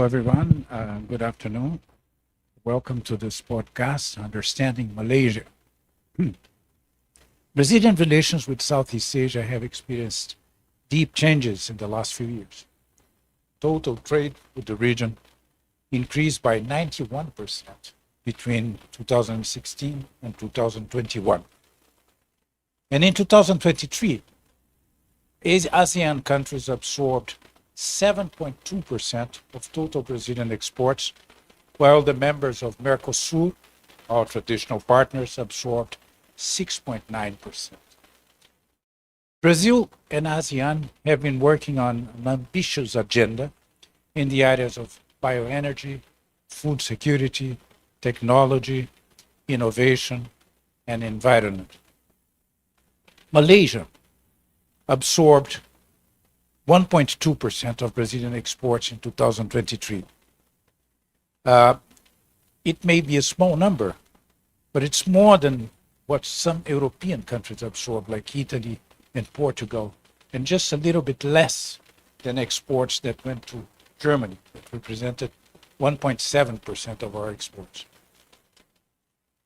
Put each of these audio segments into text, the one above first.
everyone. Good afternoon. Welcome to this podcast, Understanding Malaysia. Brazilian relations with Southeast Asia have experienced deep changes in the last few years. Total trade with the region increased by 91% between 2016 and 2021. And in 2023, ASEAN countries absorbed 7.2% of total Brazilian exports, while the members of Mercosur, our traditional partners, absorbed 6.9%. Brazil and ASEAN have been working on an ambitious agenda in the areas of bioenergy, food security, technology, innovation, and environment. Malaysia absorbed 1.2% of Brazilian exports in 2023. It may be a small number, but it's more than what some European countries absorb, like Italy and Portugal, and just a little bit less than exports that went to Germany, that represented 1.7% of our exports.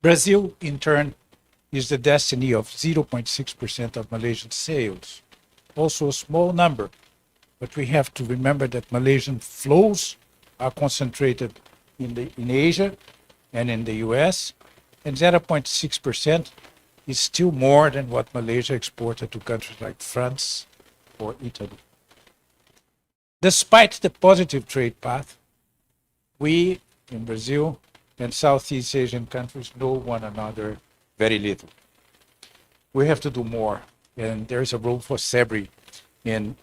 Brazil, in turn, is the destiny of 0.6% of Malaysian sales. Also a small number, but we have to remember that Malaysian flows are concentrated in Asia and in the US, and 0.6% is still more than what Malaysia exported to countries like France or Italy. Despite the positive trade path, we in Brazil and Southeast Asian countries know one another very little. We have to do more, and there is a role for CEBRI in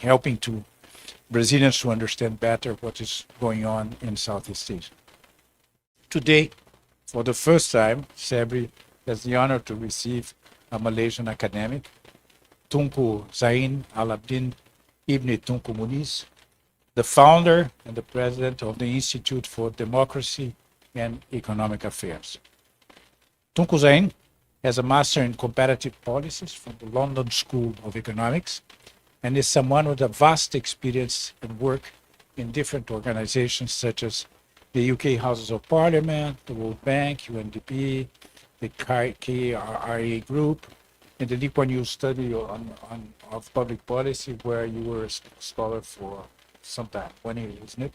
helping to Brazilians to understand better what is going on in Southeast Asia. Today, for the first time, CEBRI has the honor to receive a Malaysian academic, Tunku Zain Alabdin Ibn Tunku Muniz, the founder and the president of the Institute for Democracy and Economic Affairs. Tunku Zain has a master in comparative policies from the London School of Economics, and is someone with a vast experience and work in different organizations such as the UK Houses of Parliament, the World Bank, UNDP, the KRA Group, and the Lee Kuan Yew study of public policy, where you were a scholar for some time, 1 year, isn't it?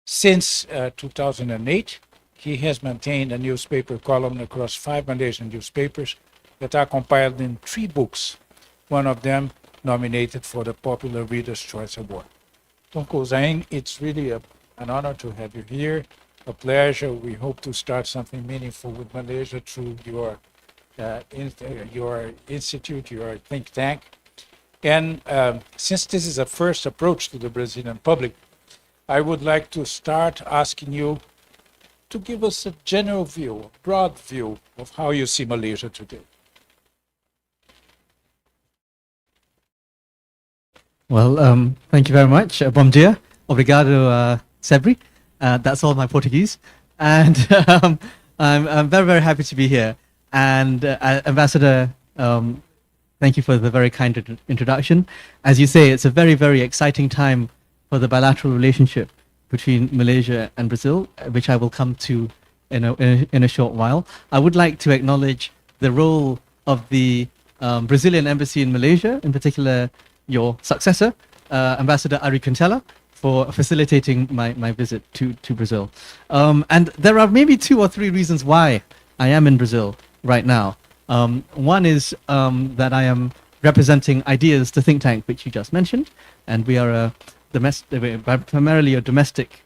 Since 2008, he has maintained a newspaper column across 5 Malaysian newspapers that are compiled in 3 books, one of them nominated for the Popular Reader's Choice Award. Tunku Zain, it's really an honor to have you here, a pleasure. We hope to start something meaningful with Malaysia through your institute, your think tank. And since this is a first approach to the Brazilian public, I would like to start asking you to give us a general view, a broad view of how you see Malaysia today. Well, thank you very much. Bom dia. Obrigado, CEBRI. That's all my Portuguese. And I'm very, very happy to be here. And Ambassador, thank you for the very kind introduction. As you say, it's a very, very exciting time for the bilateral relationship between Malaysia and Brazil, which I will come to in a short while. I would like to acknowledge the role of the Brazilian embassy in Malaysia, in particular your successor, Ambassador Ari Quintela, for facilitating my visit to Brazil. And there are maybe 2 or 3 reasons why I am in Brazil right now. One is that I am representing Ideas, the think tank, which you just mentioned, and we are primarily a domestic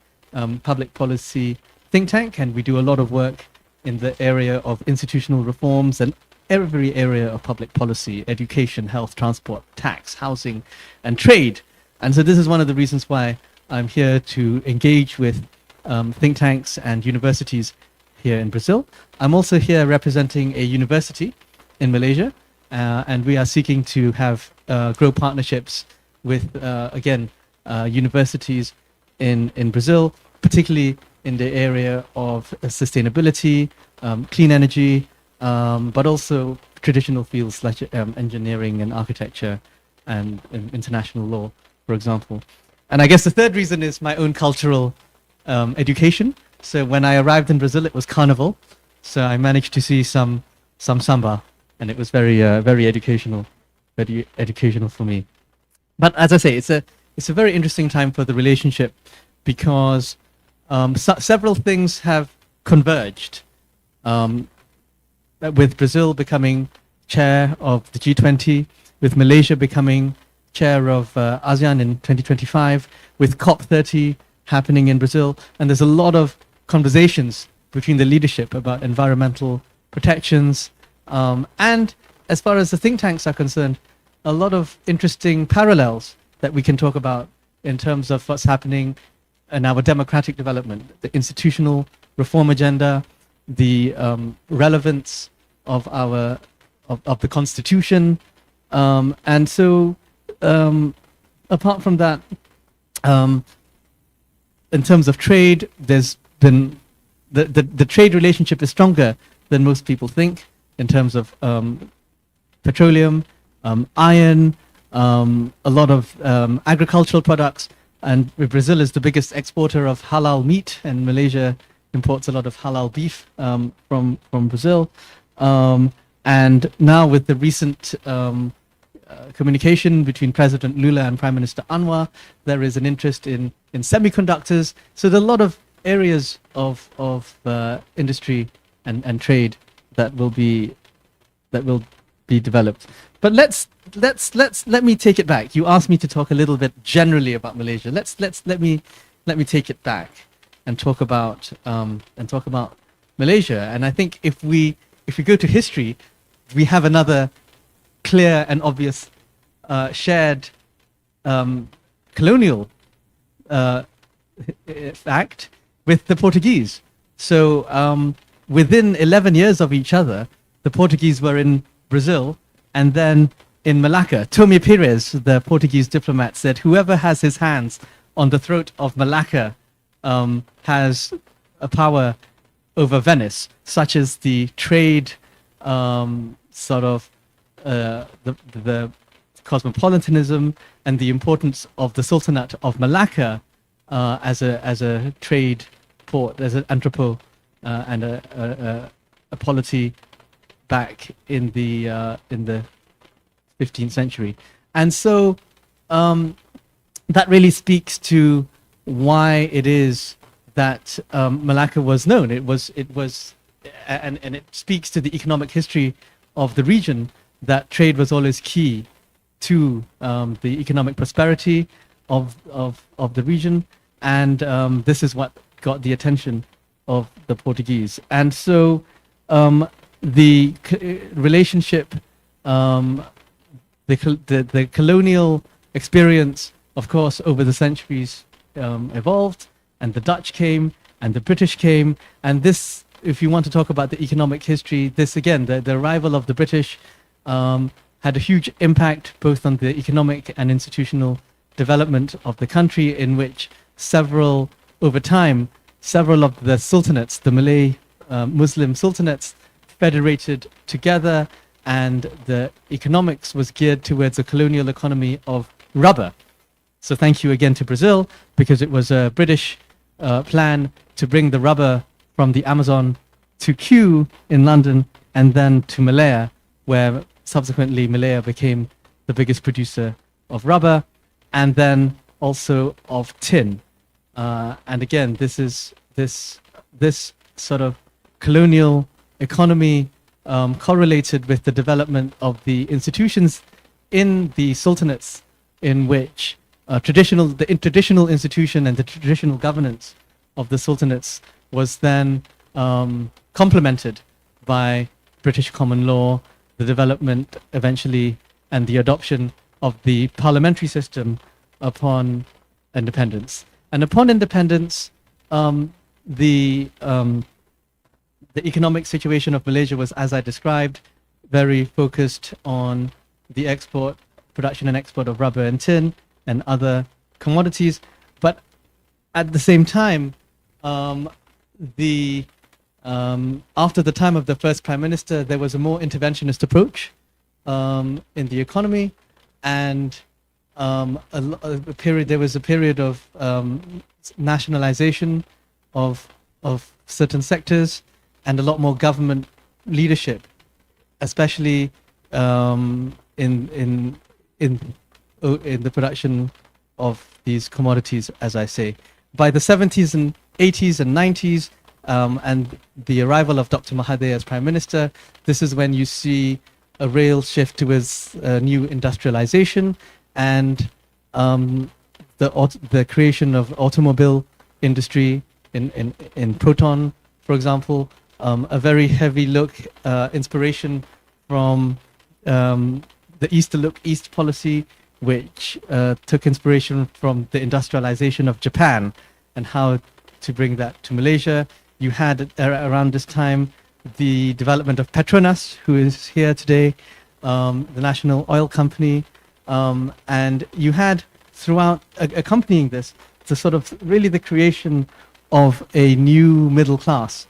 public policy think tank, and we do a lot of work in the area of institutional reforms and every area of public policy: education, health, transport, tax, housing, and trade. And so this is one of the reasons why I'm here to engage with think tanks and universities here in Brazil. I'm also here representing a university in Malaysia, and we are seeking to have grow partnerships with, again, universities in Brazil, particularly in the area of sustainability, clean energy, but also traditional fields like engineering and architecture and international law, for example. And I guess the third reason is my own cultural education. So when I arrived in Brazil, it was Carnival. So I managed to see some samba, and it was very educational for me. But as I say, it's a very interesting time for the relationship because several things have converged. With Brazil becoming chair of the G20, with Malaysia becoming chair of ASEAN in 2025, with COP30 happening in Brazil, and there's a lot of conversations between the leadership about environmental protections, and as far as the think tanks are concerned, a lot of interesting parallels that we can talk about in terms of what's happening in our democratic development, the institutional reform agenda, the relevance of the constitution, and so apart from that, in terms of trade, there's been the trade relationship is stronger than most people think in terms of petroleum, iron, a lot of agricultural products, and Brazil is the biggest exporter of halal meat, and Malaysia imports a lot of halal beef from Brazil. And now with the recent communication between President Lula and Prime Minister Anwar, there is an interest in semiconductors. So there are a lot of areas of industry and trade that will be developed. But let me take it back. You asked me to talk a little bit generally about Malaysia. Let me take it back and talk about Malaysia. And I think if we go to history, we have another clear and obvious shared colonial fact with the Portuguese. So within 11 years of each other, the Portuguese were in Brazil and then in Malacca. Tomé Pires, the Portuguese diplomat, said whoever has his hands on the throat of Malacca has a power over Venice, such as the trade, sort of the cosmopolitanism and the importance of the Sultanate of Malacca as a trade port, as an entrepot and a polity back in the 15th century. And so that really speaks to why it is that Malacca was known. It was, and it speaks to the economic history of the region, that trade was always key to the economic prosperity of the region, and this is what got the attention of the Portuguese. And so the relationship, the colonial experience, of course, over the centuries evolved, and the Dutch came, and the British came, and this, if you want to talk about the economic history, this again, the arrival of the British had a huge impact both on the economic and institutional development of the country, in which over time, several of the sultanates, the Malay Muslim sultanates, federated together, and the economics was geared towards a colonial economy of rubber. So thank you again to Brazil, because it was a British plan to bring the rubber from the Amazon to Kew in London, and then to Malaya, where subsequently Malaya became the biggest producer of rubber, and then also of tin. And again, this sort of colonial economy correlated with the development of the institutions in the sultanates, in which the traditional institution and the traditional governance of the sultanates was then complemented by British common law, the development eventually and the adoption of the parliamentary system upon independence. And upon independence, the economic situation of Malaysia was, as I described, very focused on the production and export of rubber and tin and other commodities. But at the same time, after the time of the first Prime Minister, there was a more interventionist approach in the economy, and there was a period of nationalization of certain sectors and a lot more government leadership, especially in the production of these commodities, as I say. By the 70s and 80s and 90s, and the arrival of Dr. Mahathir as Prime Minister, this is when you see a real shift towards new industrialization and the creation of automobile industry in Proton, for example, a very heavy look, inspiration from the East to Look East policy, which took inspiration from the industrialization of Japan and how to bring that to Malaysia. You had around this time the development of Petronas, who is here today, the national oil company, and you had throughout accompanying this the sort of really the creation of a new middle class.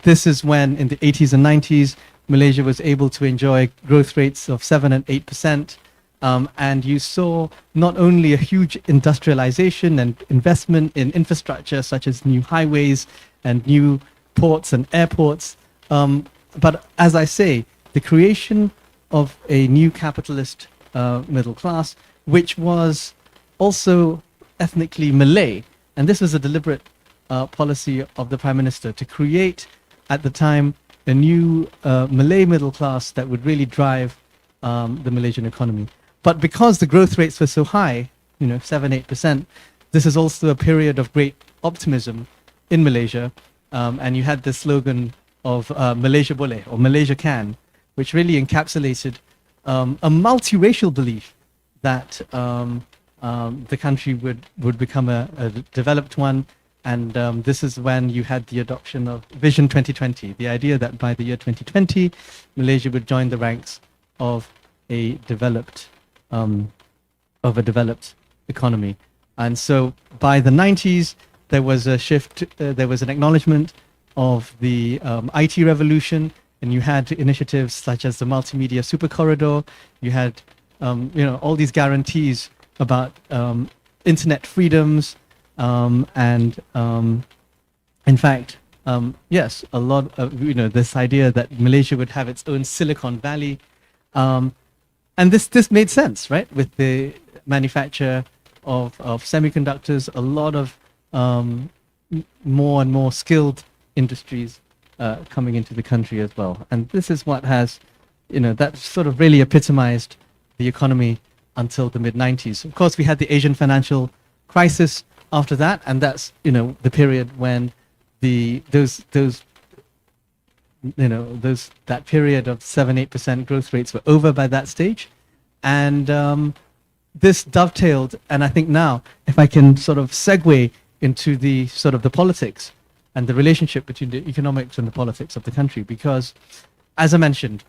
This is when in the 80s and 90s Malaysia was able to enjoy growth rates of 7 and 8%. And you saw not only a huge industrialization and investment in infrastructure such as new highways and new ports and airports, but as I say, the creation of a new capitalist middle class, which was also ethnically Malay. And this was a deliberate policy of the Prime Minister to create, at the time, a new Malay middle class that would really drive the Malaysian economy. But because the growth rates were so high, 7, 8%, this is also a period of great optimism in Malaysia. And you had the slogan of Malaysia Boleh, or Malaysia Can, which really encapsulated a multiracial belief that the country would become a developed one. And this is when you had the adoption of Vision 2020, the idea that by the year 2020, Malaysia would join the ranks of a developed economy. And so by the 90s, there was a shift, there was an acknowledgement of the IT revolution, and you had initiatives such as the multimedia super corridor. You had all these guarantees about internet freedoms, and in fact, yes, a lot of this idea that Malaysia would have its own Silicon Valley, and this made sense, right? With the manufacture of semiconductors, a lot of more and more skilled industries coming into the country as well. And this is what has, that sort of really epitomized the economy until the mid-90s. Of course, we had the Asian financial crisis after that, and that's, the period when that period of 7-8% growth rates were over by that stage. And this dovetailed, and I think now, if I can sort of segue into the sort of the politics and the relationship between the economics and the politics of the country, because as I mentioned,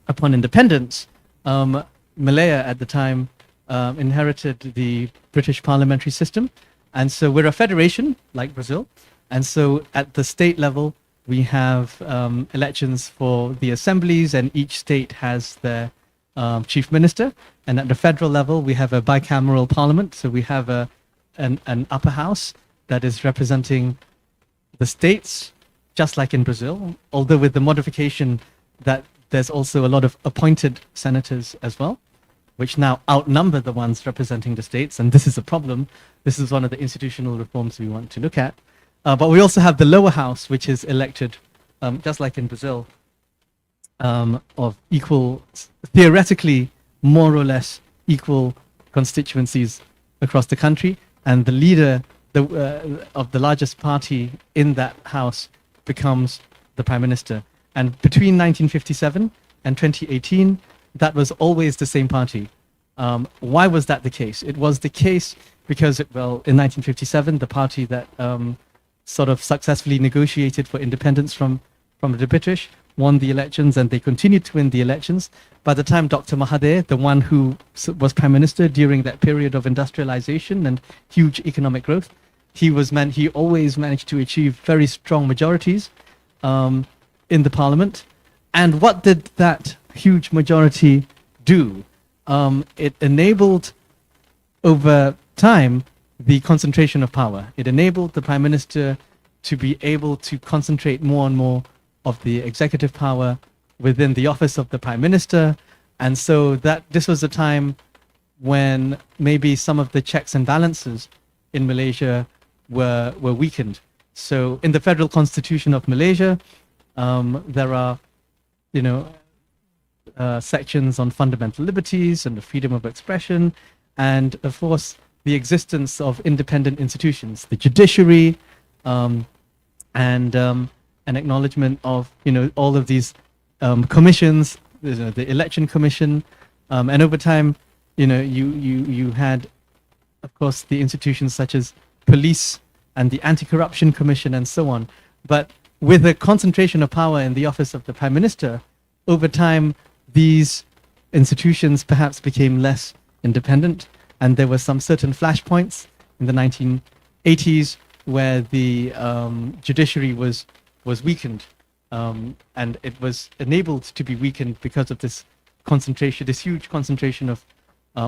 upon independence, Malaya at the time inherited the British parliamentary system. And so we're a federation like Brazil. And so at the state level, we have elections for the assemblies, and each state has their chief minister. And at the federal level, we have a bicameral parliament. So we have an upper house that is representing the states, just like in Brazil, although with the modification that there's also a lot of appointed senators as well, which now outnumber the ones representing the states. And this is a problem. This is one of the institutional reforms we want to look at. But we also have the lower house, which is elected, just like in Brazil, of equal, theoretically, more or less equal constituencies across the country. And the leader of the largest party in that house becomes the prime minister. And between 1957 and 2018, that was always the same party. Why was that the case? It was the case because, in 1957, the party that sort of successfully negotiated for independence from the British won the elections, and they continued to win the elections. By the time Dr. Mahathir, the one who was prime minister during that period of industrialization and huge economic growth, he always managed to achieve very strong majorities in the parliament. And what did that huge majority do? it enabled over time the concentration of power. It enabled the Prime Minister to be able to concentrate more and more of the executive power within the office of the Prime Minister. And so that this was a time when maybe some of the checks and balances in Malaysia were weakened. So in the Federal Constitution of Malaysia, there are, sections on fundamental liberties and the freedom of expression, and of course the existence of independent institutions, the judiciary, and an acknowledgement of all of these commissions, the election commission, and over time, you had, of course, the institutions such as police and the anti-corruption commission and so on. But with the concentration of power in the office of the Prime Minister, over time, these institutions perhaps became less independent, and there were some certain flashpoints in the 1980s where the judiciary was weakened, and it was enabled to be weakened because of this concentration, this huge concentration of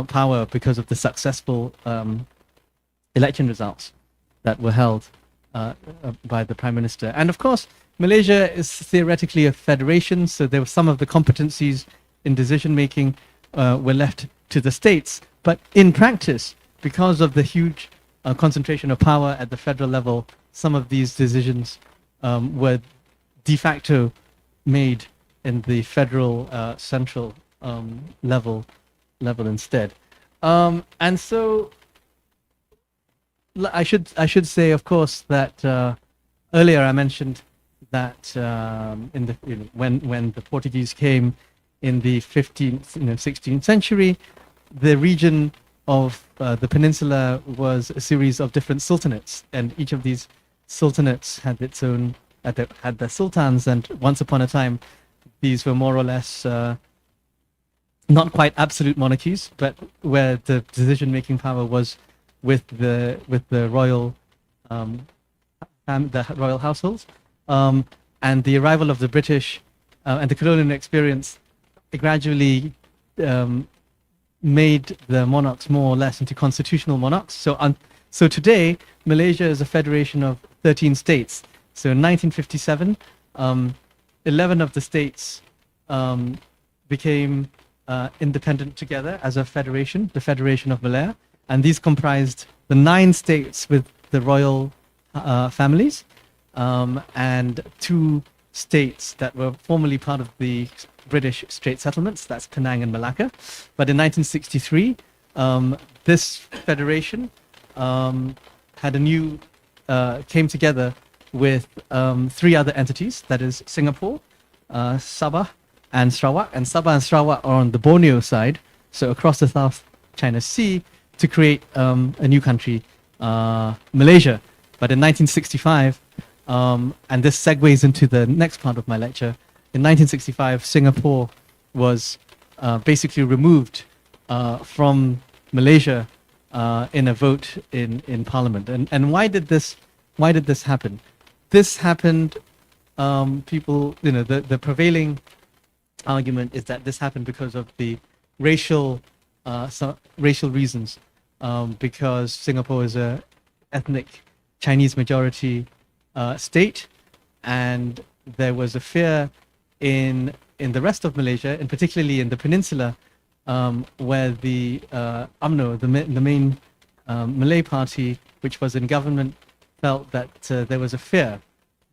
power because of the successful election results that were held by the Prime Minister. And of course, Malaysia is theoretically a federation, so there were some of the competencies in decision making were left to the states. But in practice, because of the huge concentration of power at the federal level, some of these decisions were de facto made in the federal central level instead. And so I should say, of course, that earlier I mentioned that in the when the Portuguese came in the 15th, 16th century, the region of the peninsula was a series of different sultanates, and each of these sultanates had its own had their sultans, and once upon a time, these were more or less not quite absolute monarchies, but where the decision-making power was with the royal the royal households, and the arrival of the British and the colonial experience gradually made the monarchs more or less into constitutional monarchs. So today, Malaysia is a federation of 13 states. So in 1957, 11 of the states became independent together as a federation, the Federation of Malaya, and these comprised the 9 states with the royal families, and 2 states that were formerly part of the British Strait Settlements, that's Penang and Malacca. But in 1963, this federation had a new, came together with 3 other entities, that is Singapore, Sabah, and Sarawak. And Sabah and Sarawak are on the Borneo side, so across the South China Sea, to create a new country, Malaysia. But in 1965, and this segues into the next part of my lecture, in 1965, Singapore was basically removed from Malaysia in a vote in Parliament. And why did this happen? This happened, the prevailing argument is that this happened because of the racial reasons, because Singapore is a ethnic Chinese majority state, and there was a fear in the rest of Malaysia, and particularly in the peninsula, where the UMNO, the main Malay party, which was in government, felt that there was a fear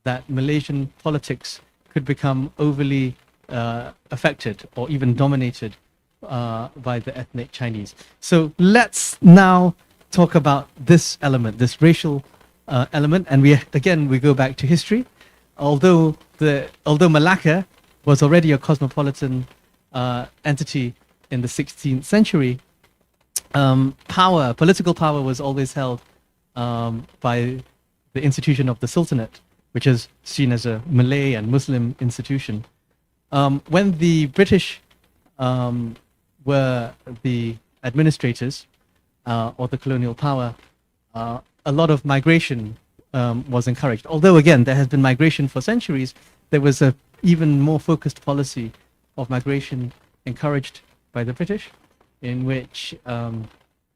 that Malaysian politics could become overly affected or even dominated by the ethnic Chinese. So let's now talk about this element, this racial element, and we go back to history. Although Malacca was already a cosmopolitan entity in the 16th century, political power was always held by the institution of the Sultanate, which is seen as a Malay and Muslim institution. When the British were the administrators or the colonial power, a lot of migration was encouraged. Although, again, there has been migration for centuries, there was a even more focused policy of migration encouraged by the British. And this led to the in which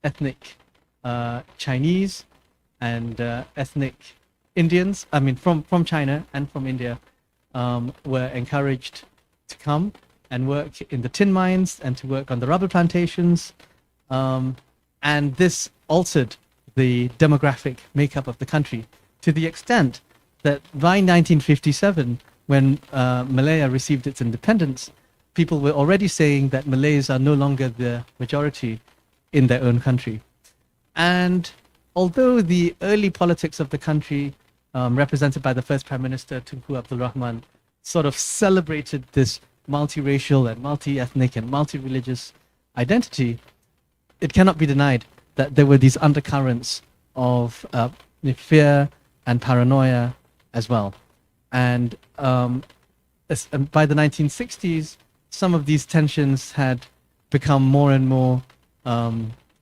ethnic Chinese and ethnic Indians, I mean from China and from India, were encouraged to come and work in the tin mines and to work on the rubber plantations. And this altered the demographic makeup of the country to the extent that by 1957, when Malaya received its independence, people were already saying that Malays are no longer the majority in their own country. And although the early politics of the country, represented by the first Prime Minister, Tunku Abdul Rahman, sort of celebrated this multiracial and multi-ethnic and multi-religious identity, it cannot be denied that there were these undercurrents of fear and paranoia as well. And by the 1960s, some of these tensions had become more and more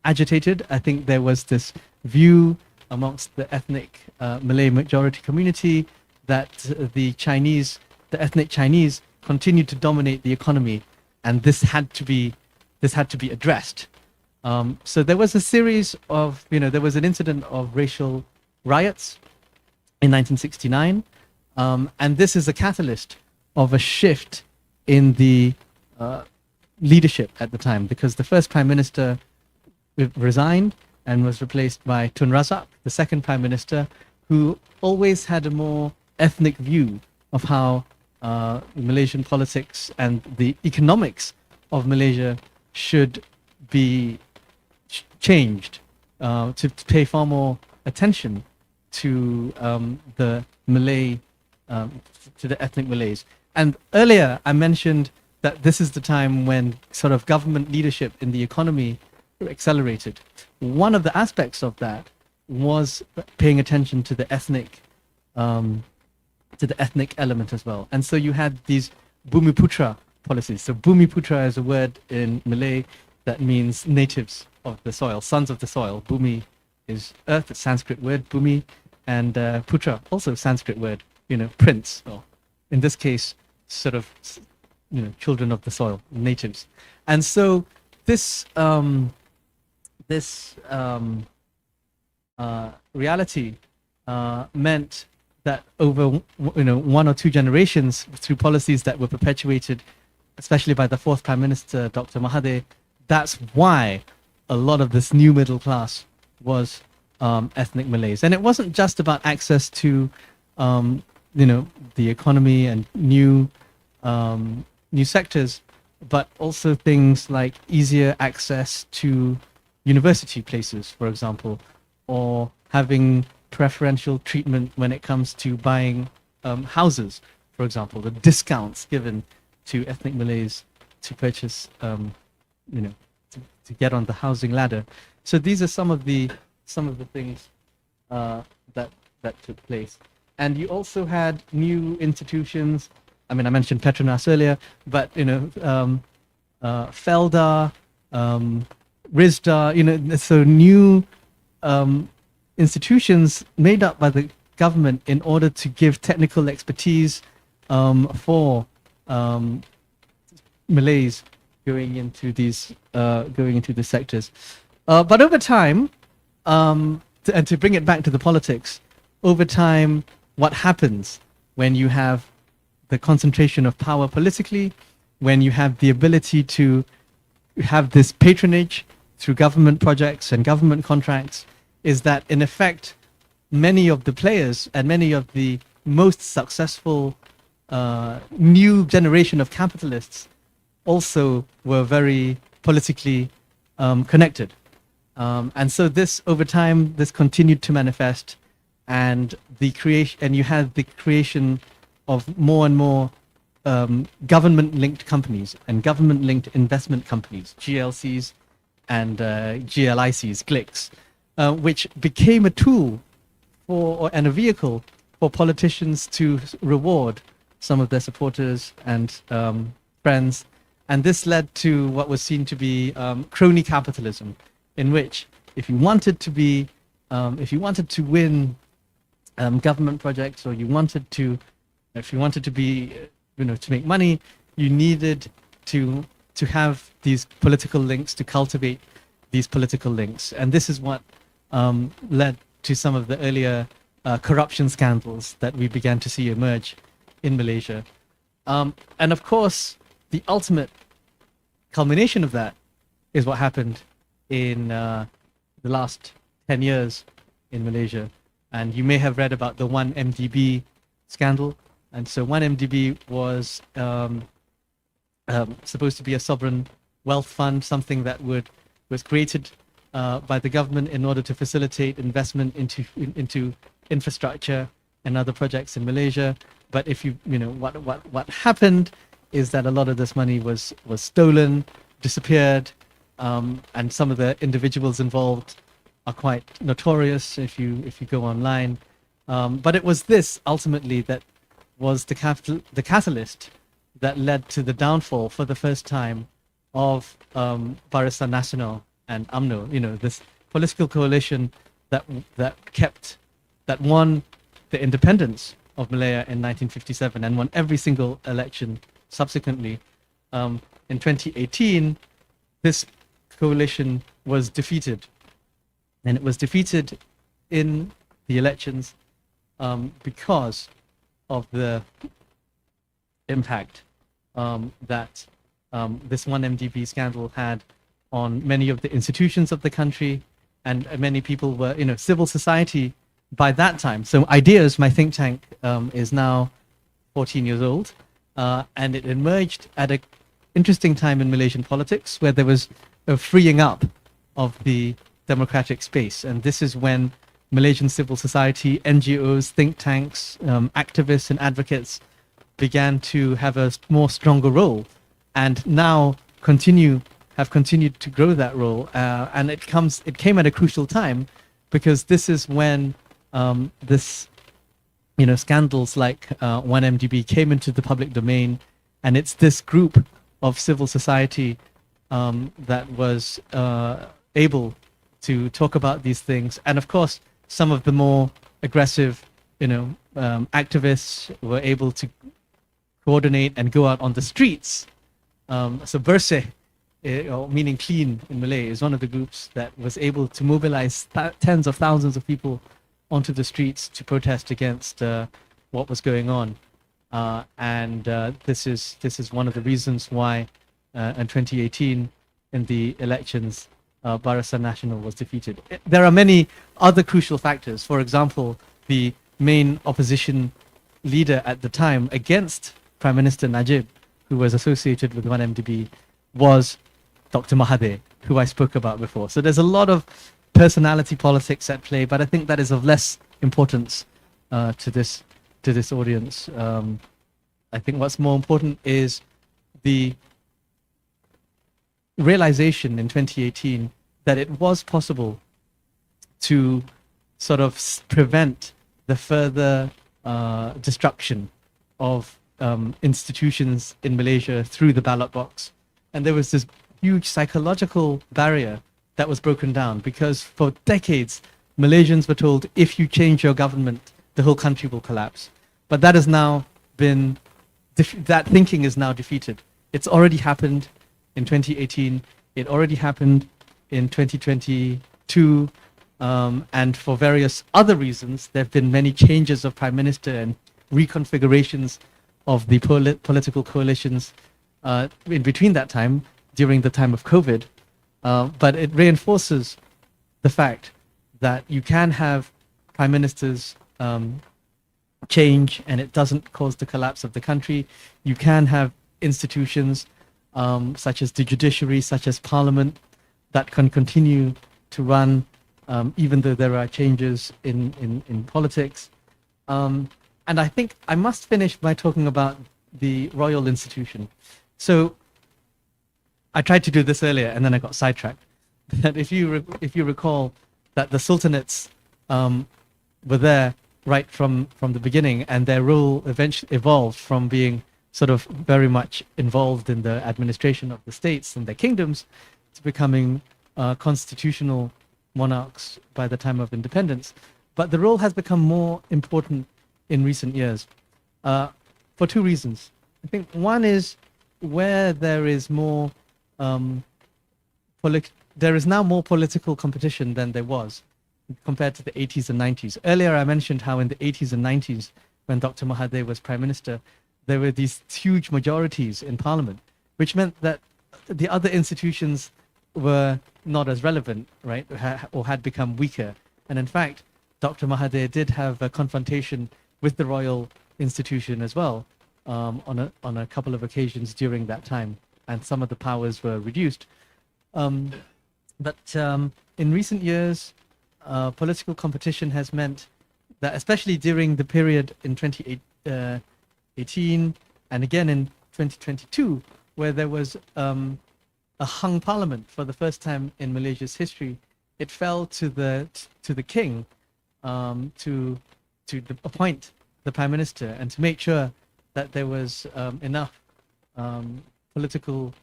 agitated. I think there was this view amongst the ethnic Malay majority community that the ethnic Chinese continued to dominate the economy, and this had to be addressed. So there was a series of, there was an incident of racial riots in 1969, and this is a catalyst of a shift in the leadership at the time, because the first Prime Minister resigned and was replaced by Tun Razak, the second Prime Minister, who always had a more ethnic view of how Malaysian politics and the economics of Malaysia should be changed to pay far more attention to the Malay, to the ethnic Malays. And earlier I mentioned that this is the time when sort of government leadership in the economy accelerated. One of the aspects of that was paying attention to the ethnic element as well. And so you had these Bumiputra policies. So Bumiputra is a word in Malay that means natives of the soil, sons of the soil. Bumi is earth, a Sanskrit word, Bumi, and Putra, also Sanskrit word, prince, or in this case, sort of, children of the soil, natives. And so this reality meant that over one or two generations, through policies that were perpetuated, especially by the fourth Prime Minister, Dr. Mahathir, that's why a lot of this new middle class was ethnic Malays. And it wasn't just about access to the economy and new sectors, but also things like easier access to university places, for example, or having preferential treatment when it comes to buying houses, for example, the discounts given to ethnic Malays to purchase, to get on the housing ladder. So these are some of the things that took place. And you also had new institutions. I mean, I mentioned Petronas earlier, but Felda, RISDA, so new institutions made up by the government in order to give technical expertise for Malays going into these sectors. But over time, and to bring it back to the politics, over time, what happens when you have the concentration of power politically, when you have the ability to have this patronage through government projects and government contracts, is that in effect, many of the players and many of the most successful new generation of capitalists also were very politically connected. And so this, over time, this continued to manifest, and you had the creation of more and more government-linked companies and government-linked investment companies, GLCs and GLICs, GLICs, which became a tool and a vehicle for politicians to reward some of their supporters and friends. And this led to what was seen to be crony capitalism, in which if you wanted to win government projects, or if you wanted to be, to make money, you needed to to have these political links, to cultivate these political links. And this is what led to some of the earlier corruption scandals that we began to see emerge in Malaysia. And of course, the ultimate culmination of that is what happened in the last 10 years in Malaysia. And you may have read about the 1MDB scandal. And so 1MDB was supposed to be a sovereign wealth fund, something that was created by the government in order to facilitate investment into infrastructure and other projects in Malaysia. But if what happened is that a lot of this money was stolen, disappeared, and some of the individuals involved are quite notorious if you go online. But it was this ultimately that was the catalyst that led to the downfall for the first time of Barisan Nasional and UMNO. This political coalition that won the independence of Malaya in 1957 and won every single election subsequently. In 2018, this coalition was defeated, and it was defeated in the elections because of the impact that this 1MDB scandal had on many of the institutions of the country, and many people were, civil society by that time. So Ideas, my think tank, is now 14 years old, and it emerged at an interesting time in Malaysian politics where there was a freeing up of the democratic space. And this is when Malaysian civil society, NGOs, think tanks, activists and advocates began to have a more stronger role, and now have continued to grow that role. And it came at a crucial time, because this is when scandals like 1MDB came into the public domain, and it's this group of civil society that was able to talk about these things. And of course, some of the more aggressive, activists were able to coordinate and go out on the streets. So Bersih, meaning clean in Malay, is one of the groups that was able to mobilize tens of thousands of people onto the streets to protest against what was going on. And this is one of the reasons why in 2018, in the elections, Barisan Nasional was defeated. There are many other crucial factors. For example, the main opposition leader at the time against Prime Minister Najib, who was associated with 1MDB, was Dr. Mahathir, who I spoke about before. So there's a lot of personality politics at play, but I think that is of less importance to this audience. I think what's more important is the realization in 2018 that it was possible to sort of prevent the further destruction of institutions in Malaysia through the ballot box. And there was this huge psychological barrier that was broken down, because for decades, Malaysians were told, if you change your government, the whole country will collapse. But that has now been, that thinking is now defeated. It's already happened in 2018. It already happened in 2022. And for various other reasons, there have been many changes of prime minister and reconfigurations of the political coalitions in between that time, during the time of COVID. But it reinforces the fact that you can have prime ministers change and it doesn't cause the collapse of the country. You can have institutions such as the judiciary, such as parliament, that can continue to run even though there are changes in politics. And I think I must finish by talking about the royal institution. So I tried to do this earlier and then I got sidetracked. But if you recall that the sultanates were there right from the beginning, and their role eventually evolved from being sort of very much involved in the administration of the states and their kingdoms to becoming constitutional monarchs by the time of independence. But the role has become more important in recent years for two reasons. I think one is where there is more um, there is now more political competition than there was compared to the 80s and 90s. Earlier, I mentioned how in the 80s and 90s, when Dr. Mahathir was prime minister, there were these huge majorities in parliament, which meant that the other institutions were not as relevant, right, or had become weaker. And in fact, Dr. Mahathir did have a confrontation with the royal institution as well, on a couple of occasions during that time, and some of the powers were reduced. But in recent years, political competition has meant that, especially during the period in 2018 and again in 2022, where there was a hung parliament for the first time in Malaysia's history, it fell to the king to appoint the prime minister and to make sure that there was enough political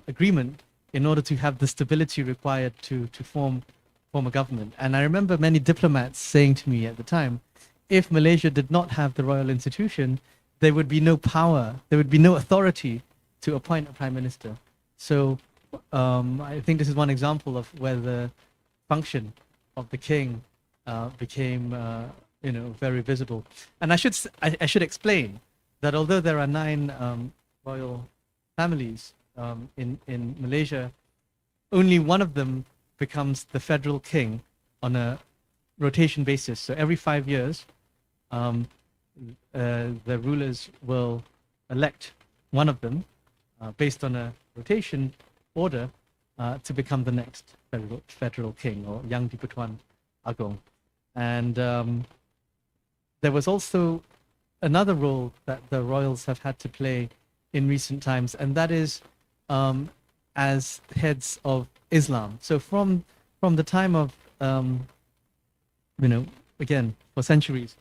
agreement in order to have the stability required to form a government. And I remember many diplomats saying to me at the time, if Malaysia did not have the royal institution, there would be no power, there would be no authority to appoint a prime minister. So I think this is one example of where the function of the king became very visible. And I should explain that although there are 9 royal families in Malaysia, only one of them becomes the federal king on a rotation basis. So every 5 years, the rulers will elect one of them based on a rotation order to become the next federal king, or Yang di-Pertuan Agong. And there was also another role that the royals have had to play in recent times, and that is as heads of Islam. So from the time of again, for centuries,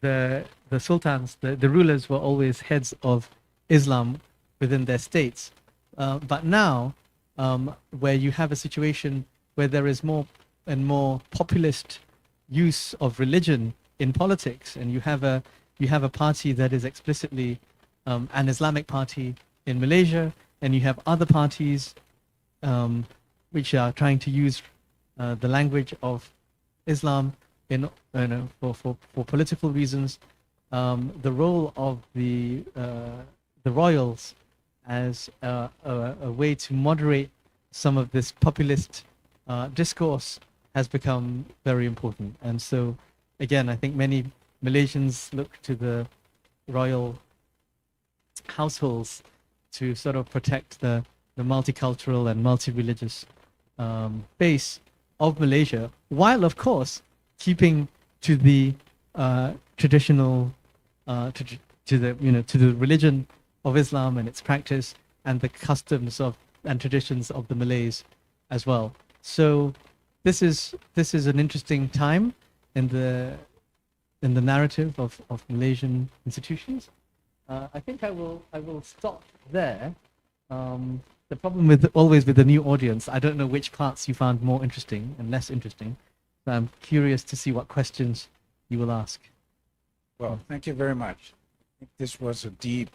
the sultans, the rulers were always heads of Islam within their states. But now, where you have a situation where there is more and more populist use of religion in politics, and you have a party that is explicitly an Islamic party in Malaysia, and you have other parties which are trying to use the language of Islam for political reasons. The role of the royals as a way to moderate some of this populist discourse has become very important. And so, again, I think many Malaysians look to the royal households to sort of protect the multicultural and multi-religious base of Malaysia, while of course keeping to the traditional to the religion of Islam and its practice and the customs and traditions of the Malays as well. So this is an interesting time in the narrative of Malaysian institutions. I think I will stop there. The problem always with the new audience, I don't know which parts you found more interesting and less interesting. So I'm curious to see what questions you will ask. Well, thank you very much. I think this was a deep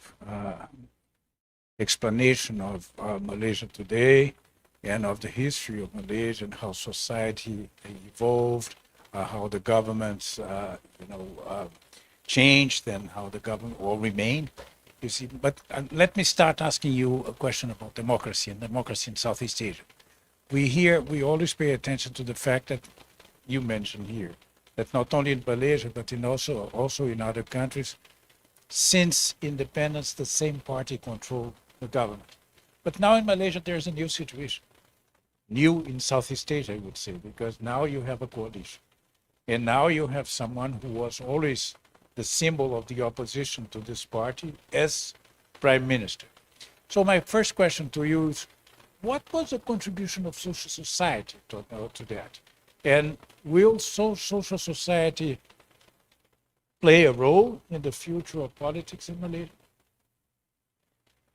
explanation of Malaysia today and of the history of Malaysia and how society evolved, how the governments, changed and how the government all remained. You see, but let me start asking you a question about democracy and democracy in Southeast Asia. We always pay attention to the fact that you mentioned here, that not only in Malaysia, but also in other countries, since independence, the same party controlled the government. But now in Malaysia, there's a new situation. New in Southeast Asia, I would say, because now you have a coalition. And now you have someone who was always the symbol of the opposition to this party as prime minister. So my first question to you is, what was the contribution of social society to that? And will social society play a role in the future of politics in Malaysia?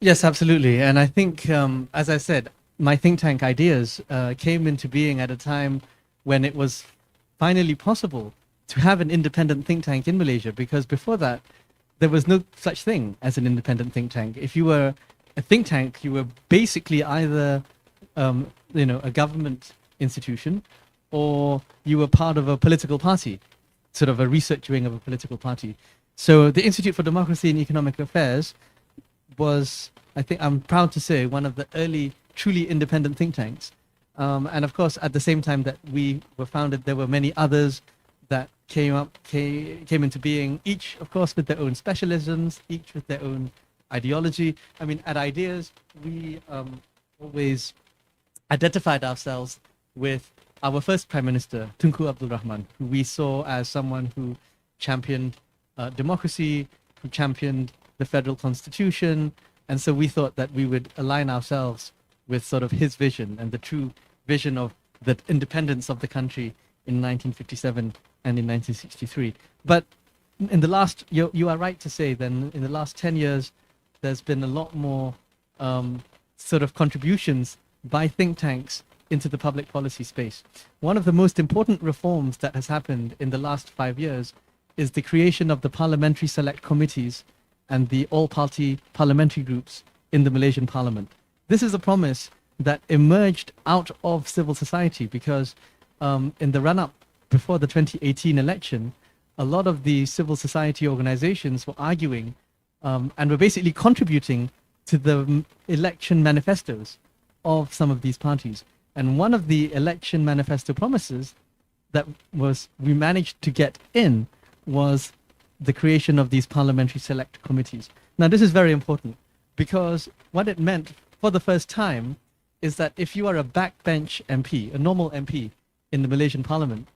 Yes, absolutely. And I think, as I said, my think tank ideas came into being at a time when it was finally possible to have an independent think tank in Malaysia, because before that, there was no such thing as an independent think tank. If you were a think tank, you were basically either a government institution, or you were part of a political party, sort of a research wing of a political party. So the Institute for Democracy and Economic Affairs was, I think I'm proud to say, one of the early truly independent think tanks. And of course, at the same time that we were founded, there were many others that came into being, each, of course, with their own specialisms, each with their own ideology. I mean, at Ideas, we always identified ourselves with our first Prime Minister, Tunku Abdul Rahman, who we saw as someone who championed democracy, who championed the federal constitution. And so we thought that we would align ourselves with sort of his vision and the true vision of the independence of the country in 1957 and in 1963. But in the last, you are right to say, then in the last 10 years, there's been a lot more sort of contributions by think tanks into the public policy space. One of the most important reforms that has happened in the last 5 years is the creation of the parliamentary select committees and the all-party parliamentary groups in the Malaysian parliament. This is a promise that emerged out of civil society because in the run-up before the 2018 election, a lot of the civil society organizations were arguing and were basically contributing to the election manifestos of some of these parties. And one of the election manifesto promises that we managed to get in was the creation of these parliamentary select committees. Now, this is very important because what it meant for the first time is that if you are a backbench MP, a normal MP in the Malaysian parliament,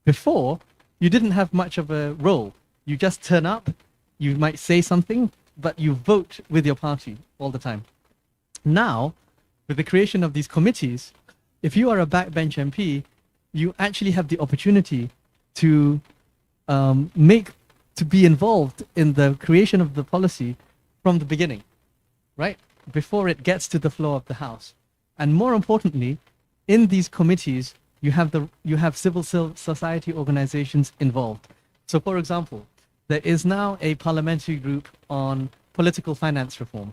before, you didn't have much of a role. You just turn up, you might say something, but you vote with your party all the time. Now, with the creation of these committees, if you are a backbench MP, you actually have the opportunity to be involved in the creation of the policy from the beginning, right? Before it gets to the floor of the House. And more importantly, in these committees, you have civil society organizations involved. So for example, there is now a parliamentary group on political finance reform.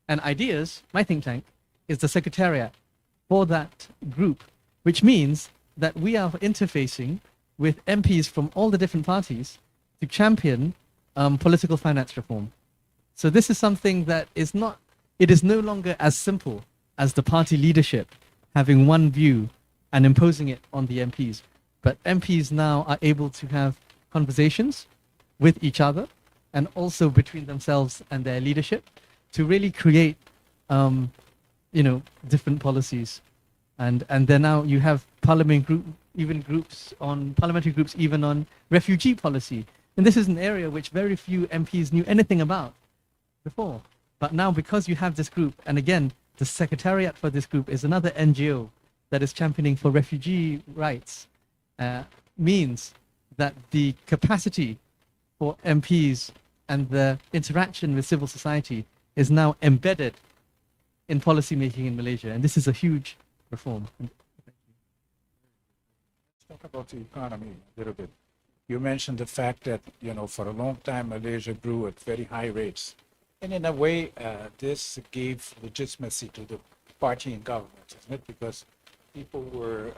And Ideas, my think tank, is the secretariat for that group, which means that we are interfacing with MPs from all the different parties to champion political finance reform. So this is something that is no longer as simple as the party leadership having one view and imposing it on the MPs. But MPs now are able to have conversations with each other and also between themselves and their leadership to really create, different policies. And then now you have parliamentary groups even on refugee policy. And this is an area which very few MPs knew anything about before. But now because you have this group, and again, the secretariat for this group is another NGO that is championing for refugee rights, means that the capacity for MPs and the interaction with civil society is now embedded in policy making in Malaysia. And this is a huge reform. Let's talk about the economy a little bit. You mentioned the fact that, for a long time, Malaysia grew at very high rates. And in a way, this gave legitimacy to the party in government, isn't it? Because people were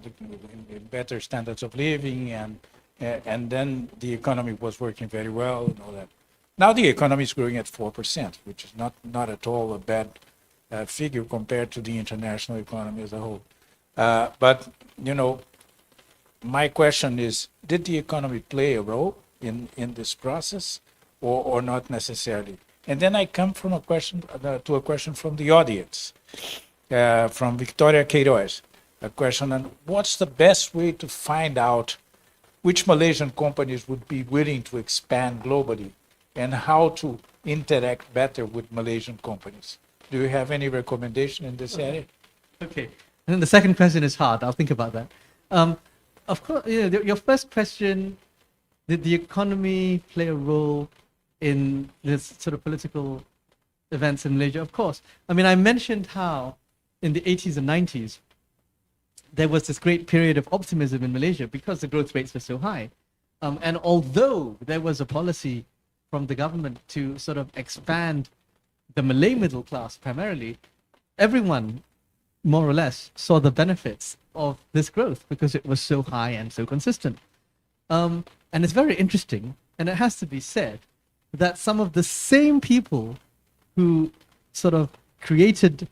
looking in better standards of living, and then the economy was working very well and all that. Now the economy is growing at 4%, which is not at all a bad figure compared to the international economy as a whole. But my question is, did the economy play a role in this process, or not necessarily? And then I come from a question from the audience, from Victoria Queiroz, a question on what's the best way to find out which Malaysian companies would be willing to expand globally and how to interact better with Malaysian companies. Do you have any recommendation in this area? Okay. And then the second question is hard. I'll think about that. Of course, your first question, did the economy play a role in this sort of political events in Malaysia? Of course. I mean, I mentioned how in the 80s and 90s, there was this great period of optimism in Malaysia because the growth rates were so high. And although there was a policy from the government to sort of expand the Malay middle class primarily, everyone more or less saw the benefits of this growth because it was so high and so consistent. And it's very interesting, and it has to be said that some of the same people who sort of created,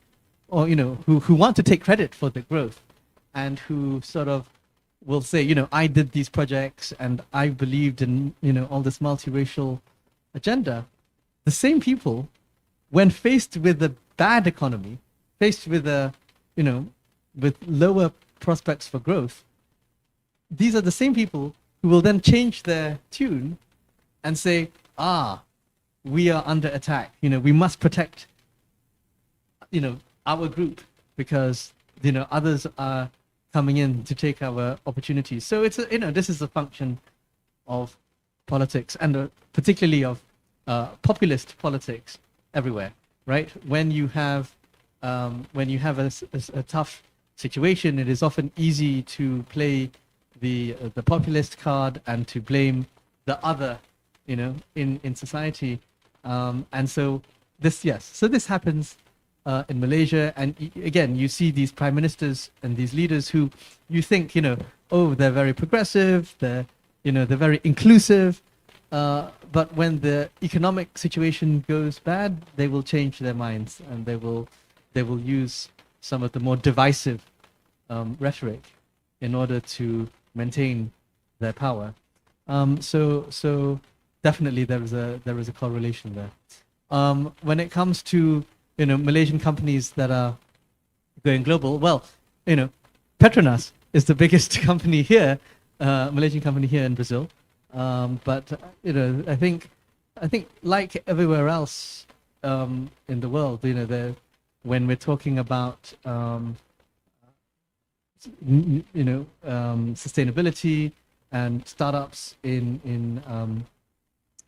or who want to take credit for the growth, and who sort of will say, I did these projects and I believed in all this multiracial agenda. The same people, when faced with a bad economy, faced with with lower prospects for growth, these are the same people who will then change their tune and say, we are under attack. We must protect, our group because, others are coming in to take our opportunities. So it's, this is a function of politics, and particularly of populist politics everywhere, right? When you have a tough situation, it is often easy to play the populist card and to blame the other, in society, and so this happens in Malaysia, and again you see these prime ministers and these leaders who you think they're very progressive, they're very inclusive, but when the economic situation goes bad, they will change their minds and they will use some of the more divisive rhetoric in order to maintain their power. So definitely there is a correlation there. When it comes to Malaysian companies that are going global, well, Petronas is the biggest company here, Malaysian company here in Brazil. But I think like everywhere else in the world, when we're talking about sustainability and startups in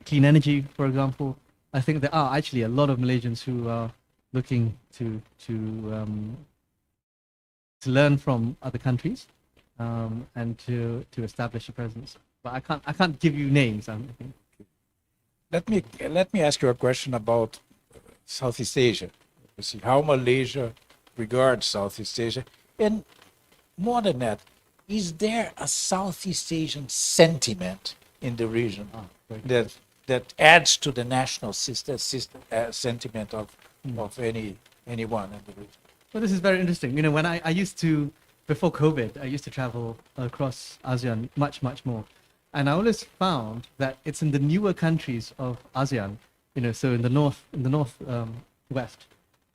clean energy, for example, I think there are actually a lot of Malaysians who are looking to learn from other countries and to establish a presence. But I can't give you names. I think. Let me ask you a question about Southeast Asia. You see how Malaysia regards Southeast Asia, and more than that, is there a Southeast Asian sentiment in the region that adds to the national sentiment of anyone in the region? Well, this is very interesting. When I used to, before COVID, I used to travel across ASEAN much more. And I always found that it's in the newer countries of ASEAN, so in the north west,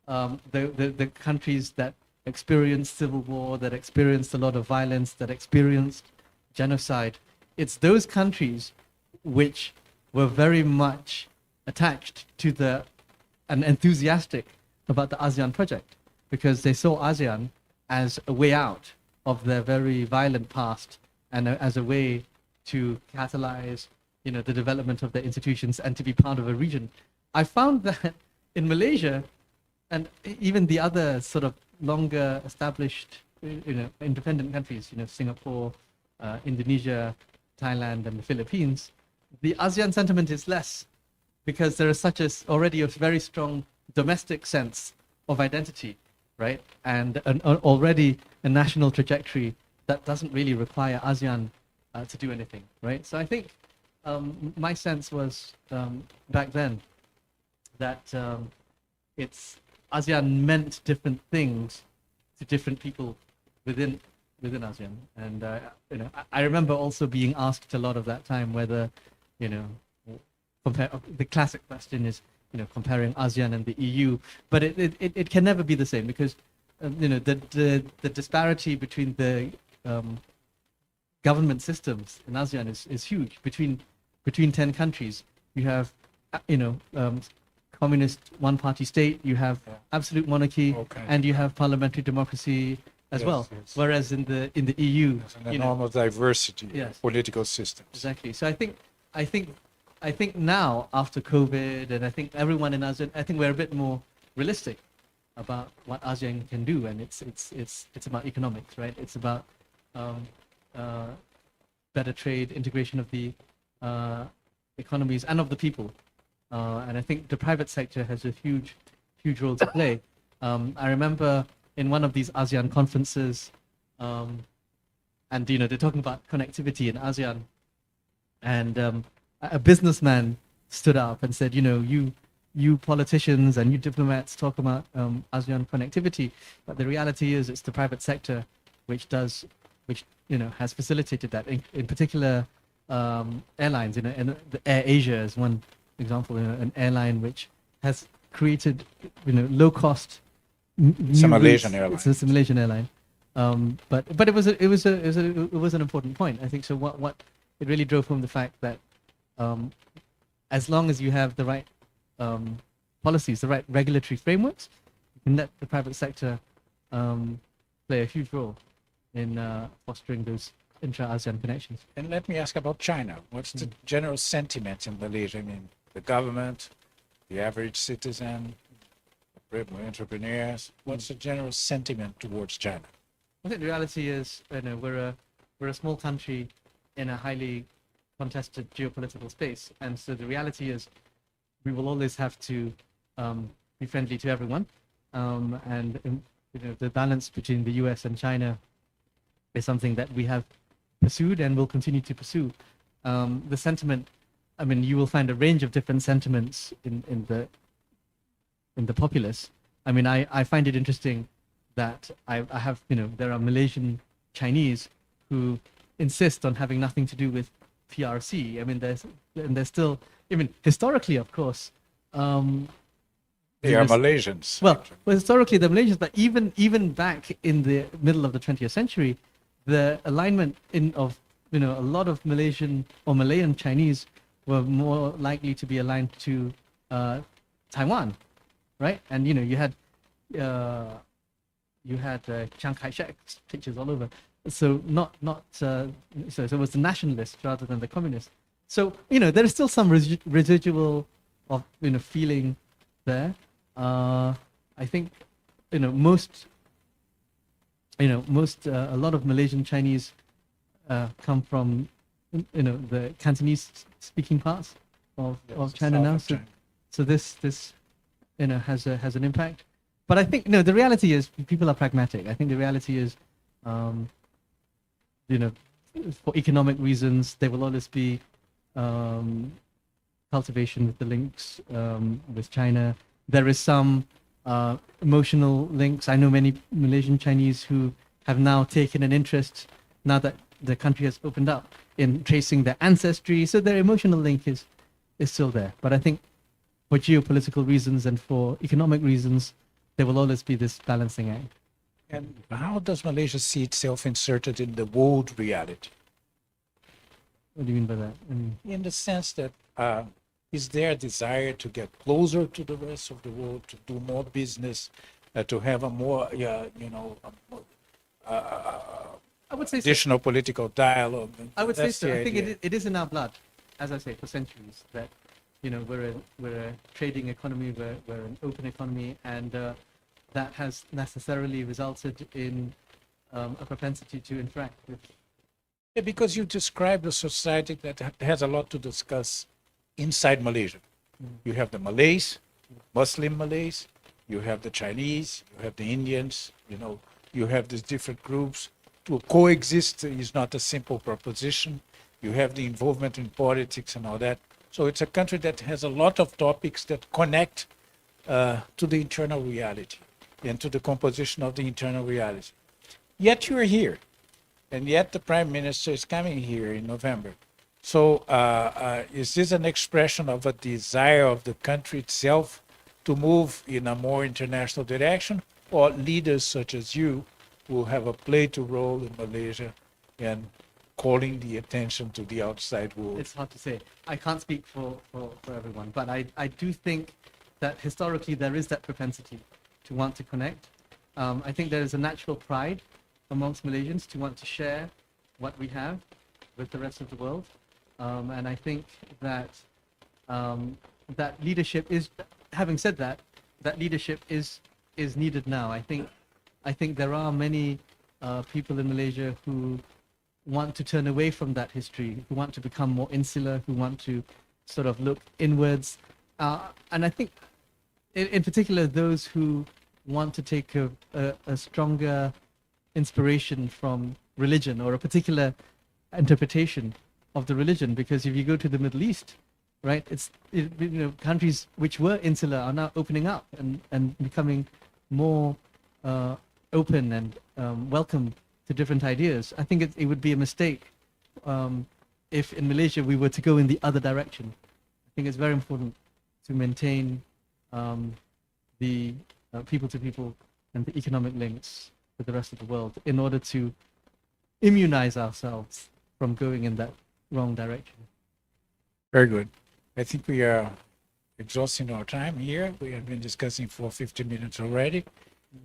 the countries that experienced civil war, that experienced a lot of violence, that experienced genocide. It's those countries which were very much attached to and enthusiastic about the ASEAN project, because they saw ASEAN as a way out of their very violent past and as a way to catalyze, the development of their institutions and to be part of a region. I found that in Malaysia and even the other sort of longer established, independent countries, Singapore, Indonesia, Thailand, and the Philippines, the ASEAN sentiment is less because there is already a very strong domestic sense of identity, right? And already a national trajectory that doesn't really require ASEAN to do anything, right? So I think my sense was back then that ASEAN meant different things to different people within ASEAN, and I remember also being asked a lot of that time whether the classic question is comparing ASEAN and the EU, but it can never be the same because the disparity between the government systems in ASEAN is huge. Between 10 countries, you have communist one-party state, you have absolute monarchy, and you have parliamentary democracy as well. Yes. Whereas in the EU, there's an enormous diversity of political systems. Exactly. So I think now after COVID, and I think everyone in ASEAN, I think we're a bit more realistic about what ASEAN can do, and it's about economics, right? It's about better trade, integration of the economies and of the people. and I think the private sector has a huge role to play. I remember in one of these ASEAN conferences, and they're talking about connectivity in ASEAN, and a businessman stood up and said, you politicians and you diplomats talk about ASEAN connectivity, but the reality is it's the private sector which has facilitated that. In particular, airlines, and the Air Asia is one example, an airline which has created, low cost. It's a Malaysian airline. It's a Malaysian airline, but it was an important point. I think so. What it really drove home the fact that as long as you have the right policies, the right regulatory frameworks, you can let the private sector play a huge role in fostering those intra-ASEAN connections. And let me ask about China. What's the general sentiment in Malaysia? I mean, the government, the average citizen, entrepreneurs. What's the general sentiment towards China? I think the reality is, we're a small country in a highly contested geopolitical space, and so the reality is, we will always have to be friendly to everyone, and the balance between the US and China is something that we have pursued and will continue to pursue. The sentiment, I mean, you will find a range of different sentiments in the populace. I mean, I find it interesting that I have, there are Malaysian Chinese who insist on having nothing to do with PRC. I mean, there's still, historically, of course, they are Malaysians. Well, historically they're Malaysians, but even back in the middle of the 20th century, the alignment of a lot of Malaysian or Malayan Chinese were more likely to be aligned to Taiwan, right? And you had Chiang Kai-shek's pictures all over. So so it was the nationalist rather than the communist. So there is still some residual of feeling there. I think most a lot of Malaysian Chinese come from the Cantonese speaking parts of China now. So this has an impact. But I think the reality is people are pragmatic. I think the reality is for economic reasons there will always be cultivation with the links with China. There is some emotional links. I know many Malaysian Chinese who have now taken an interest, now that the country has opened up, in tracing their ancestry. So their emotional link is still there. But I think for geopolitical reasons and for economic reasons, there will always be this balancing act. And how does Malaysia see itself inserted in the world reality? What do you mean by that? In the sense that is there a desire to get closer to the rest of the world, to do more business, to have a more, I would say additional political dialogue? I would say That's so. the I think idea. it is in our blood, as I say, for centuries, that we're a trading economy, we're an open economy, and that has necessarily resulted in a propensity to interact with. Yeah, because you described a society that has a lot to discuss inside Malaysia. You have the Malays, Muslim Malays, you have the Chinese, you have the Indians, you have these different groups. To coexist is not a simple proposition. You have the involvement in politics and all that. So it's a country that has a lot of topics that connect to the internal reality and to the composition of the internal reality. Yet you're here, and yet the Prime Minister is coming here in November. So is this an expression of a desire of the country itself to move in a more international direction, or leaders such as you will have a play to role in Malaysia and calling the attention to the outside world? It's hard to say. I can't speak for everyone, but I do think that historically there is that propensity to want to connect. I think there is a natural pride amongst Malaysians to want to share what we have with the rest of the world. And I think that that leadership is, having said that, that leadership is needed now. I think there are many people in Malaysia who want to turn away from that history, who want to become more insular, who want to sort of look inwards. And I think, in particular, those who want to take a stronger inspiration from religion or a particular interpretation of the religion, because if you go to the Middle East, right, countries which were insular are now opening up and becoming more open and welcome to different ideas. I think it would be a mistake if in Malaysia we were to go in the other direction. I think it's very important to maintain the people-to-people and the economic links with the rest of the world in order to immunize ourselves from going in that wrong direction. Very good. I think we are exhausting our time here. We have been discussing for 50 minutes already.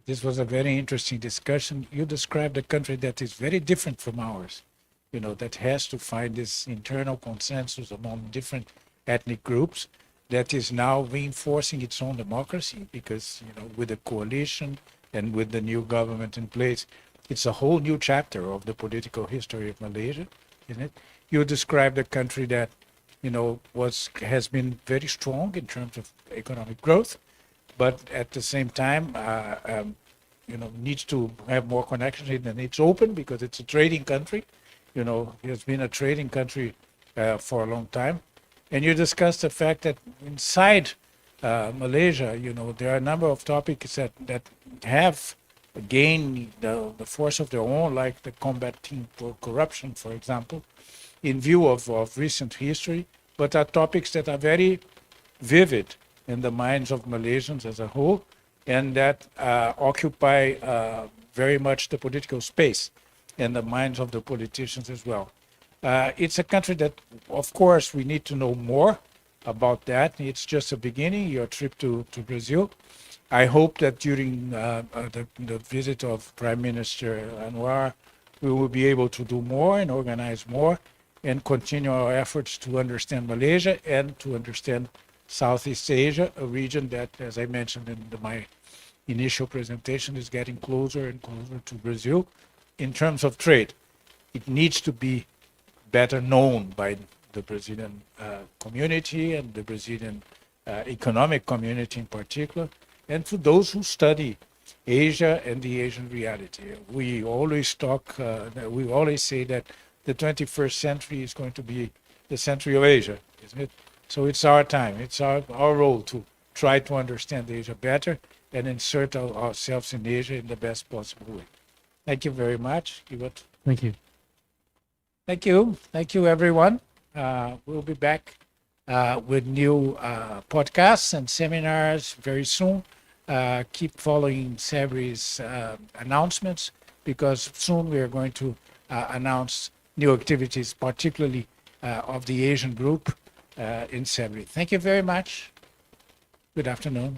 This was a very interesting discussion. You described a country that is very different from ours, that has to find this internal consensus among different ethnic groups, that is now reinforcing its own democracy because, with the coalition and with the new government in place, it's a whole new chapter of the political history of Malaysia, isn't it? You described a country that, has been very strong in terms of economic growth, but at the same time, needs to have more connections and it's open because it's a trading country. It has been a trading country for a long time. And you discussed the fact that inside Malaysia, there are a number of topics that have gained the force of their own, like the combating for corruption, for example, in view of recent history, but are topics that are very vivid in the minds of Malaysians as a whole, and that occupy very much the political space in the minds of the politicians as well. It's a country that, of course, we need to know more about that. It's just a beginning, your trip to Brazil. I hope that during the visit of Prime Minister Anwar, we will be able to do more and organize more and continue our efforts to understand Malaysia and to understand Southeast Asia, a region that, as I mentioned in my initial presentation, is getting closer and closer to Brazil in terms of trade. It needs to be better known by the Brazilian community and the Brazilian economic community in particular, and to those who study Asia and the Asian reality. We always say that the 21st century is going to be the century of Asia, isn't it? So it's our time, it's our role to try to understand Asia better and insert ourselves in Asia in the best possible way. Thank you very much. Thank you. Thank you. Thank you, everyone. We'll be back with new podcasts and seminars very soon. Keep following CEBRI's announcements because soon we are going to announce new activities, particularly of the Asian group in CEBRI. Thank you very much. Good afternoon.